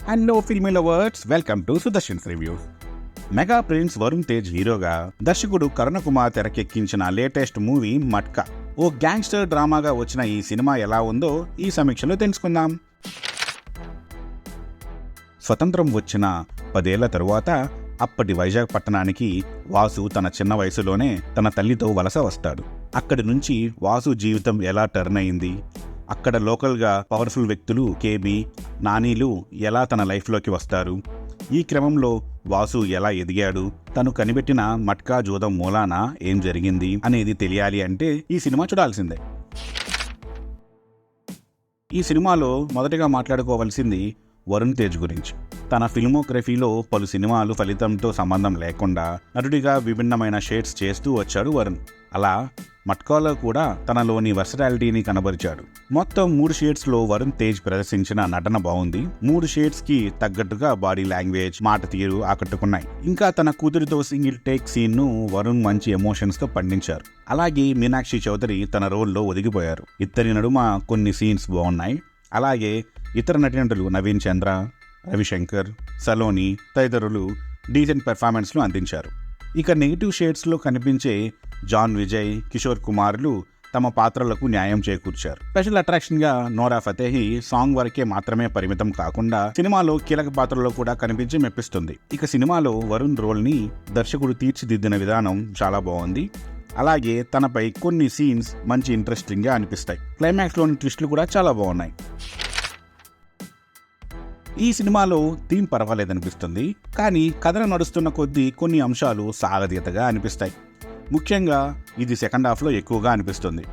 Hello filmy lovers, welcome to Sudarshan's reviews. Mega prince Varun Tej హీరోగా దర్శకుడు కరుణ కుమార్ తెరకెక్కించిన లేటెస్ట్ మూవీ మట్కా. ఓ గ్యాంగ్స్టర్ డ్రామాగా వచ్చిన ఈ సినిమా ఎలా ఉందో ఈ సమీక్షలో తెలుసుకుందాం. స్వతంత్రం వచ్చిన 10 ఏళ్ల తరువాత అప్పటి వైజాగ్ పట్టణానికి వాసు తన చిన్న వయసులోనే తన తల్లితో వలస వస్తాడు. అక్కడి నుంచి వాసు జీవితం ఎలా టర్న్ అయింది, అక్కడ లోకల్గా పవర్ఫుల్ వ్యక్తులు కేబీ, నానీలు ఎలా తన లైఫ్లోకి వస్తారు, ఈ క్రమంలో వాసు ఎలా ఎదిగాడు, తను కనిపెట్టిన మట్కా జూదం మూలాన ఏం జరిగింది అనేది తెలియాలి అంటే ఈ సినిమా చూడాల్సిందే. ఈ సినిమాలో మొదటగా మాట్లాడుకోవాల్సింది వరుణ్ తేజ్ గురించి. తన ఫిల్మోగ్రఫీలో పలు సినిమాలు ఫలితంతో సంబంధం లేకుండా నటుడిగా విభిన్నమైన షేడ్స్ చేస్తూ వచ్చాడు వరుణ్. అలా మట్కాలో కూడా తనలోని వర్సటాలిటీని కనబరిచాడు. మొత్తం 3 షేడ్స్లో వరుణ్ తేజ్ ప్రదర్శించిన నటన బాగుంది. 3 షేడ్స్కి తగ్గట్టుగా బాడీ లాంగ్వేజ్, మాట తీరు ఆకట్టుకున్నాయి. ఇంకా తన కూతురితో సింగిల్ టేక్ సీన్ను వరుణ్ మంచి ఎమోషన్స్తో పండించారు. అలాగే మీనాక్షి చౌదరి తన రోల్లో ఒదిగిపోయారు. ఇద్దరి నడుమ కొన్ని సీన్స్ బాగున్నాయి. అలాగే ఇతర నటీనటులు నవీన్ చంద్ర, రవిశంకర్, సలోని తదితరులు డీసెంట్ పెర్ఫార్మెన్స్లు అందించారు. ఇక నెగిటివ్ షేడ్స్లో కనిపించే జాన్ విజయ్, కిషోర్ కుమార్లు తమ పాత్రలకు న్యాయం చేకూర్చారు. స్పెషల్ అట్రాక్షన్గా నోరా ఫతేహి సాంగ్ వరకే మాత్రమే పరిమితం కాకుండా సినిమాలో కీలక పాత్రలో కూడా కనిపించి మెప్పిస్తుంది. ఇక సినిమాలో వరుణ్ రోల్ని దర్శకుడు తీర్చిదిద్దిన విధానం చాలా బాగుంది. అలాగే తనపై కొన్ని సీన్స్ మంచి ఇంట్రెస్టింగ్గా అనిపిస్తాయి. క్లైమాక్స్లోని ట్విస్టులు కూడా చాలా బాగున్నాయి. ఈ సినిమాలో థీమ్ పర్వాలేదనిపిస్తుంది, కానీ కథను నడుస్తున్న కొద్దీ కొన్ని అంశాలు సాగదీతగా అనిపిస్తాయి. ముఖ్యంగా ఇది సెకండ్ హాఫ్లో ఎక్కువగా అనిపిస్తుంది.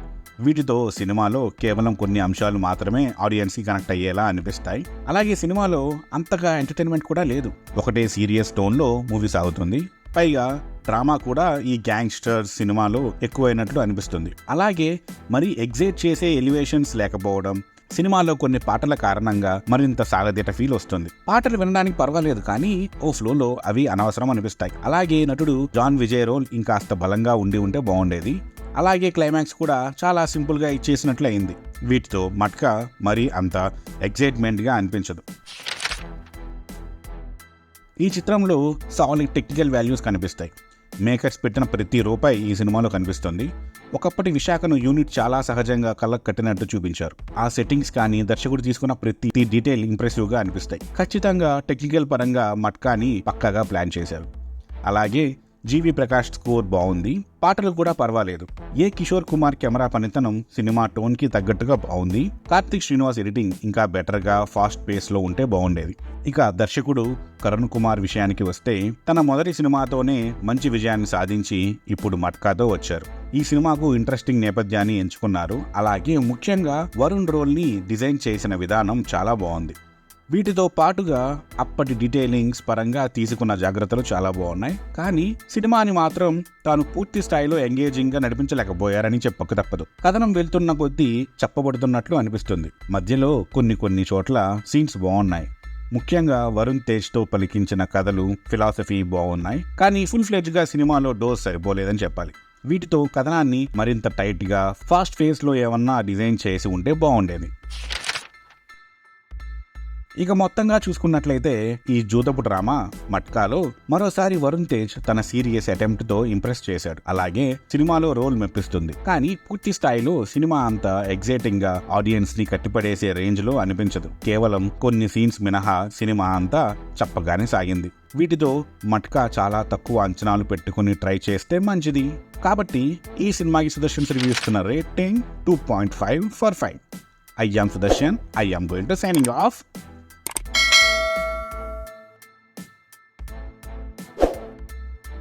వీటితో సినిమాలో కేవలం కొన్ని అంశాలు మాత్రమే ఆడియన్స్కి కనెక్ట్ అయ్యేలా అనిపిస్తాయి. అలాగే సినిమాలో అంతగా ఎంటర్టైన్మెంట్ కూడా లేదు. ఒకటే సీరియస్ టోన్లో మూవీ సాగుతుంది. పైగా డ్రామా కూడా ఈ గ్యాంగ్స్టర్ సినిమాలో ఎక్కువైనట్లు అనిపిస్తుంది. అలాగే మరి ఎగ్జైట్ చేసే ఎలివేషన్స్ లేకపోవడం, సినిమాలో కొన్ని పాటల కారణంగా మరింత సాగదీట ఫీల్ వస్తుంది. పాటలు వినడానికి పర్వాలేదు, కానీ ఓ ఫ్లోలో అవి అనవసరం అనిపిస్తాయి. అలాగే నటుడు జాన్ విజయ్ రోల్ ఇంకాస్త బలంగా ఉంటే బాగుండేది. అలాగే క్లైమాక్స్ కూడా చాలా సింపుల్గా ఇచ్చేసినట్లు అయింది. వీటితో మట్కా మరీ అంత ఎగ్జైట్మెంట్గా అనిపించదు. ఈ చిత్రంలో సాలిడ్ టెక్నికల్ వాల్యూస్ కనిపిస్తాయి. మేకర్స్ పెట్టిన ప్రతి రూపాయి ఈ సినిమాలో కనిపిస్తుంది. ఒకప్పటి విశాఖను యూనిట్ చాలా సహజంగా కళ్ళకు కట్టినట్టు చూపించారు. ఆ సెట్టింగ్స్ కానీ దర్శకుడు తీసుకున్న ప్రతి డీటెయిల్ ఇంప్రెసివ్గా అనిపిస్తాయి. ఖచ్చితంగా టెక్నికల్ పరంగా మట్కాని పక్కాగా ప్లాన్ చేశారు. అలాగే జీవి ప్రకాష్ స్కోర్ బాగుంది. పాటలు కూడా పర్వాలేదు. కిషోర్ కుమార్ కెమెరా పనితనం సినిమా టోన్కి తగ్గట్టుగా బాగుంది. కార్తిక్ శ్రీనివాస్ ఎడిటింగ్ ఇంకా బెటర్గా ఫాస్ట్ పేస్లో ఉంటే బాగుండేది. ఇక దర్శకుడు కరుణ్ కుమార్ విషయానికి వస్తే తన మొదటి సినిమాతోనే మంచి విజయాన్ని సాధించి ఇప్పుడు మట్కాతో వచ్చారు. ఈ సినిమాకు ఇంట్రెస్టింగ్ నేపథ్యాన్ని ఎంచుకున్నారు. అలాగే ముఖ్యంగా వరుణ్ రోల్ని డిజైన్ చేసిన విధానం చాలా బాగుంది. వీటితో పాటుగా అప్పటి డీటెయిలింగ్స్ పరంగా తీసుకున్న జాగ్రత్తలు చాలా బాగున్నాయి. కానీ సినిమాని మాత్రం తాను పూర్తి స్థాయిలో ఎంగేజింగ్గా నడిపించలేకపోయారని చెప్పక తప్పదు. కథనం వెళ్తున్న కొద్దీ చెప్పబడుతున్నట్లు అనిపిస్తుంది. మధ్యలో కొన్ని చోట్ల సీన్స్ బాగున్నాయి. ముఖ్యంగా వరుణ్ తేజ్తో పలికించిన కథలు, ఫిలాసఫీ బాగున్నాయి. కానీ ఫుల్ ఫ్లెడ్జ్గా సినిమాలో డోస్ సరిపోలేదని చెప్పాలి. వీటితో కథనాన్ని మరింత టైట్గా ఫాస్ట్ ఫేస్లో ఏమన్నా డిజైన్ చేసి ఉంటే బాగుండేది. ఇక మొత్తంగా చూసుకున్నట్లయితే ఈ జూదపు డ్రామా మట్కాలో మరోసారి వరుణ్ తేజ్ తన సీరియస్ అటెంప్ట్తో ఇంప్రెస్ చేశాడు. అలాగే సినిమాలో రోల్ మెప్పిస్తుంది. కానీ పూర్తి స్థాయిలో సినిమా అంత ఎగ్జైటింగ్ గా ఆడియన్స్ ని కట్టిపడేసే రేంజ్ లో అనిపించదు. కేవలం కొన్ని సీన్స్ మినహా సినిమా అంతా చప్పగానే సాగింది. వీటితో మట్కా చాలా తక్కువ అంచనాలు పెట్టుకుని ట్రై చేస్తే మంచిది. కాబట్టి ఈ సినిమాకి సుదర్శన్ రివ్యూ ఇస్తున్న rating 2.5/5. I am Sudarshan. I am going to signing off.